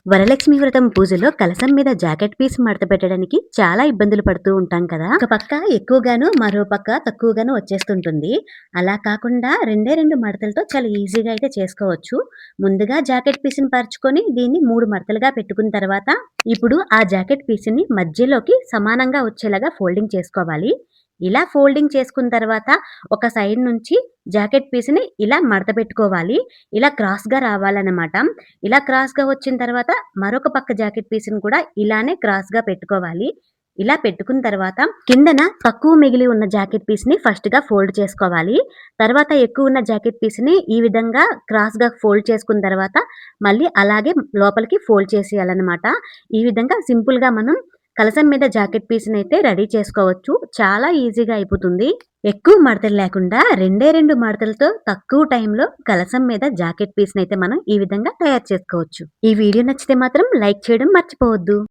వరలక్ష్మి వ్రతం పూజలో కలశం మీద జాకెట్ పీస్ మడత పెట్టడానికి చాలా ఇబ్బందులు పడుతూ ఉంటాం కదా. ఒక పక్క ఎక్కువగాను మరో పక్క తక్కువగాను వచ్చేస్తుంటుంది. అలా కాకుండా రెండే రెండు మడతలతో చాలా ఈజీగా అయితే చేసుకోవచ్చు. ముందుగా జాకెట్ పీస్ ని పరుచుకొని దీన్ని 3 మడతలుగా పెట్టుకున్న తర్వాత ఇప్పుడు ఆ జాకెట్ పీస్ ని మధ్యలోకి సమానంగా వచ్చేలాగా ఫోల్డింగ్ చేసుకోవాలి. ఇలా ఫోల్డింగ్ చేసుకున్న తర్వాత ఒక సైడ్ నుంచి జాకెట్ పీస్‌ని ఇలా మడత పెట్టుకోవాలి. ఇలా క్రాస్‌గా రావాలనమాట. ఇలా క్రాస్‌గా వచ్చిన తర్వాత మరొక పక్క జాకెట్ పీస్‌ని కూడా ఇలానే క్రాస్‌గా పెట్టుకోవాలి. ఇలా పెట్టుకున్న తర్వాత కిందన తక్కువ మిగిలి ఉన్న జాకెట్ పీస్‌ని ఫస్ట్‌గా ఫోల్డ్ చేసుకోవాలి. తర్వాత ఎక్కువ ఉన్న జాకెట్ పీస్‌ని ఈ విధంగా క్రాస్‌గా ఫోల్డ్ చేసుకున్న తర్వాత మళ్ళీ అలాగే లోపలికి ఫోల్డ్ చేసేయాలనమాట. ఈ విధంగా సింపుల్‌గా మనం కలసం మీద జాకెట్ పీస్‌నైతే రెడీ చేసుకోవచ్చు. చాలా ఈజీగా అయిపోతుంది. ఎక్కువ మడతలు లేకుండా రెండే 2 మడతలతో తక్కువ టైంలో కలసం మీద జాకెట్ పీస్‌నైతే మనం ఈ విధంగా తయారు చేసుకోవచ్చు. ఈ వీడియో నచ్చితే మాత్రం లైక్ చేయడం మర్చిపోవద్దు.